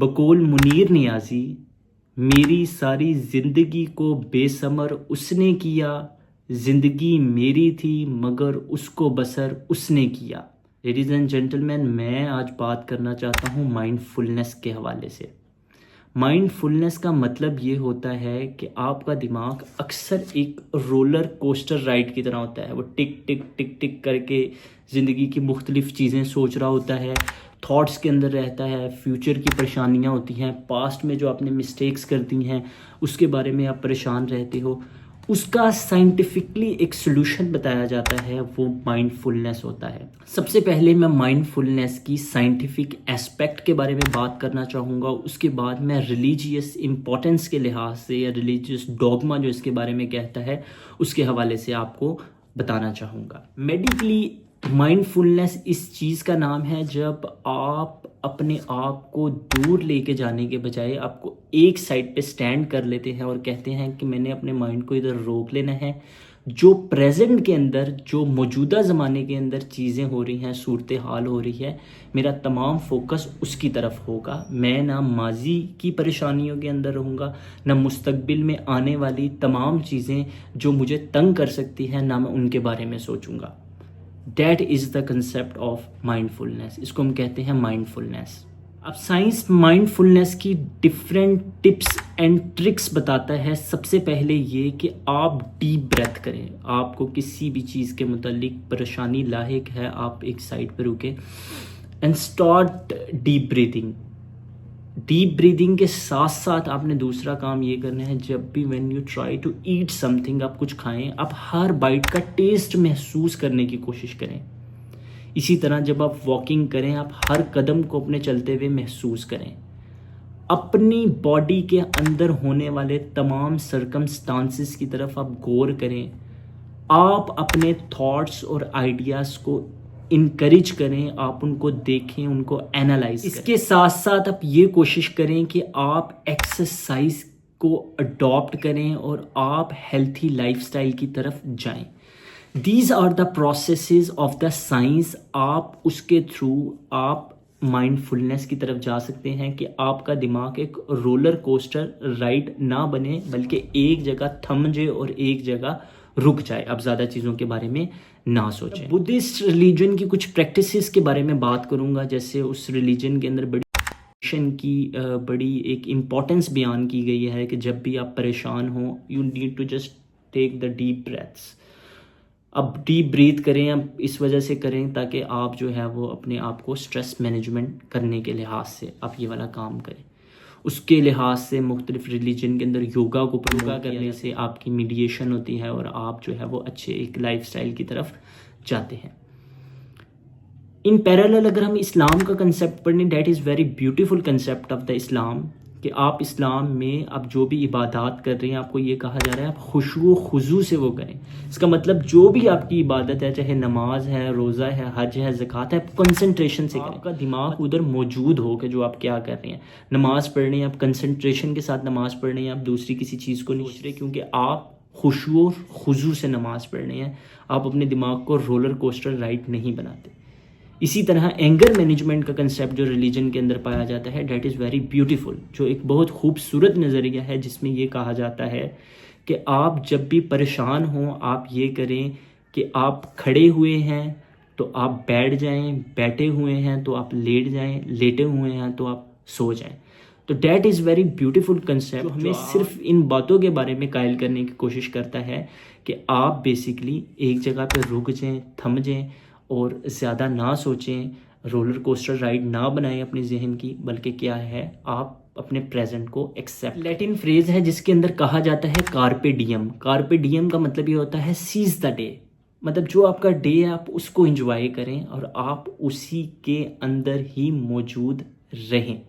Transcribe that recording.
بقول منیر نیازی، میری ساری زندگی کو بے ثمر اس نے کیا، زندگی میری تھی مگر اس کو بسر اس نے کیا۔ لیڈیز اینڈ جینٹلمین، میں آج بات کرنا چاہتا ہوں مائنڈ فلنس کے حوالے سے۔ مائنڈ فلنس کا مطلب یہ ہوتا ہے کہ آپ کا دماغ اکثر ایک رولر کوسٹر رائڈ کی طرح ہوتا ہے، وہ ٹک ٹک ٹک ٹک کر کے زندگی کی مختلف چیزیں سوچ رہا ہوتا ہے، تھاٹس کے اندر رہتا ہے، فیوچر کی پریشانیاں ہوتی ہیں، پاسٹ میں جو آپ نے مسٹیکس کرتی ہیں اس کے بارے میں آپ پریشان رہتے ہو۔ اس کا سائنٹیفکلی ایک سلوشن بتایا جاتا ہے، وہ مائنڈ فلنس ہوتا ہے۔ سب سے پہلے میں مائنڈ فلنس کی سائنٹیفک ایسپیکٹ کے بارے میں بات کرنا چاہوں گا، اس کے بعد میں ریلیجیس امپورٹنس کے لحاظ سے یا ریلیجیس ڈوگما جو اس کے بارے میں کہتا ہے اس کے حوالے سے آپ کو بتانا چاہوں گا۔ میڈیکلی مائنڈ فلنس اس چیز کا نام ہے جب آپ اپنے آپ کو دور لے کے جانے کے بجائے آپ کو ایک سائڈ پہ سٹینڈ کر لیتے ہیں اور کہتے ہیں کہ میں نے اپنے مائنڈ کو ادھر روک لینا ہے، جو پریزنٹ کے اندر، جو موجودہ زمانے کے اندر چیزیں ہو رہی ہیں، صورتحال ہو رہی ہے، میرا تمام فوکس اس کی طرف ہوگا۔ میں نہ ماضی کی پریشانیوں کے اندر رہوں گا، نہ مستقبل میں آنے والی تمام چیزیں جو مجھے تنگ کر سکتی ہیں، نہ میں ان کے بارے میں سوچوں گا۔ That is the concept of mindfulness, اس کو ہم کہتے ہیں مائنڈ فلنس۔ اب سائنس مائنڈ فلنس کی ڈفرینٹ ٹپس اینڈ ٹرکس بتاتا ہے۔ سب سے پہلے یہ کہ آپ ڈیپ بریتھ کریں۔ آپ کو کسی بھی چیز کے متعلق پریشانی لاحق ہے، آپ ایک سائڈ پہ رکیں and start deep breathing. Deep breathing کے ساتھ ساتھ آپ نے دوسرا کام یہ کرنا ہے، جب بھی when you try to eat something, آپ کچھ کھائیں، آپ ہر بائٹ کا ٹیسٹ محسوس کرنے کی کوشش کریں۔ اسی طرح جب آپ واکنگ کریں، آپ ہر قدم کو اپنے چلتے ہوئے محسوس کریں۔ اپنی باڈی کے اندر ہونے والے تمام سرکمسٹانسز کی طرف آپ غور کریں۔ آپ اپنے تھاٹس اور آئیڈیاز کو انکریج کریں، آپ ان کو دیکھیں، ان کو اینالائز کریں۔ اس کے ساتھ ساتھ آپ یہ کوشش کریں کہ آپ ایکسرسائز کو اڈاپٹ کریں اور آپ ہیلتھی لائف سٹائل کی طرف جائیں۔ These are the processes of the science. آپ اس کے تھرو آپ مائنڈ فلنس کی طرف جا سکتے ہیں کہ آپ کا دماغ ایک رولر کوسٹر رائڈ نہ بنے، بلکہ ایک جگہ تھم جائے اور ایک جگہ رک جائے، اب زیادہ چیزوں کے بارے میں نہ سوچیں۔ بدھسٹ ریلیجن کی کچھ پریکٹسز کے بارے میں بات کروں گا، جیسے اس ریلیجن کے اندر بڑی ایک امپورٹنس بیان کی گئی ہے کہ جب بھی آپ پریشان ہوں، you need to just take the deep breaths. اب ڈیپ بریتھ کریں، اب اس وجہ سے کریں تاکہ آپ جو ہے وہ اپنے آپ کو سٹریس مینجمنٹ کرنے کے لحاظ سے آپ یہ والا کام کریں۔ اس کے لحاظ سے مختلف ریلیجن کے اندر یوگا کو یوگا کرنے سے آپ کی میڈیشن ہوتی ہے اور آپ جو ہے وہ اچھے ایک لائف سٹائل کی طرف جاتے ہیں۔ ان پیرالل اگر ہم اسلام کا کنسیپٹ پڑھیں، that is very beautiful concept of the Islam, کہ آپ اسلام میں آپ جو بھی عبادات کر رہے ہیں، آپ کو یہ کہا جا رہا ہے آپ خشوع و خضوع سے وہ کریں۔ اس کا مطلب جو بھی آپ کی عبادت ہے، چاہے نماز ہے، روزہ ہے، حج ہے، زکوٰۃ ہے، کنسنٹریشن سے کریں۔ آپ کا دماغ ادھر موجود ہو کہ جو آپ کیا کر رہے ہیں۔ نماز پڑھ رہے ہیں آپ، کنسنٹریشن کے ساتھ نماز پڑھ رہے ہیں، آپ دوسری کسی چیز کو نہیں سوچ رہے، کیونکہ آپ خشوع و خضوع سے نماز پڑھ رہے ہیں۔ آپ اپنے دماغ کو رولر کوسٹر رائڈ نہیں بناتے۔ اسی طرح اینگر مینجمنٹ کا کنسیپٹ جو ریلیجن کے اندر پایا جاتا ہے، دیٹ از ویری بیوٹیفل، جو ایک بہت خوبصورت نظریہ ہے، جس میں یہ کہا جاتا ہے کہ آپ جب بھی پریشان ہوں، آپ یہ کریں کہ آپ کھڑے ہوئے ہیں تو آپ بیٹھ جائیں، بیٹھے ہوئے ہیں تو آپ لیٹ جائیں، لیٹے ہوئے ہیں تو آپ سو جائیں۔ تو that is very beautiful concept, جو ہمیں صرف ان باتوں کے بارے میں قائل کرنے کی کوشش کرتا ہے کہ آپ بیسیکلی ایک جگہ پہ رک جائیں، تھم جائیں اور زیادہ نہ سوچیں، رولر کوسٹر رائڈ نہ بنائیں اپنے ذہن کی، بلکہ کیا ہے آپ اپنے پریزنٹ کو ایکسیپٹ۔ لیٹن فریز ہے جس کے اندر کہا جاتا ہے کارپے ڈیم۔ کارپے ڈیم کا مطلب یہ ہوتا ہے سیز دا ڈے، مطلب جو آپ کا ڈے ہے آپ اس کو انجوائے کریں اور آپ اسی کے اندر ہی موجود رہیں۔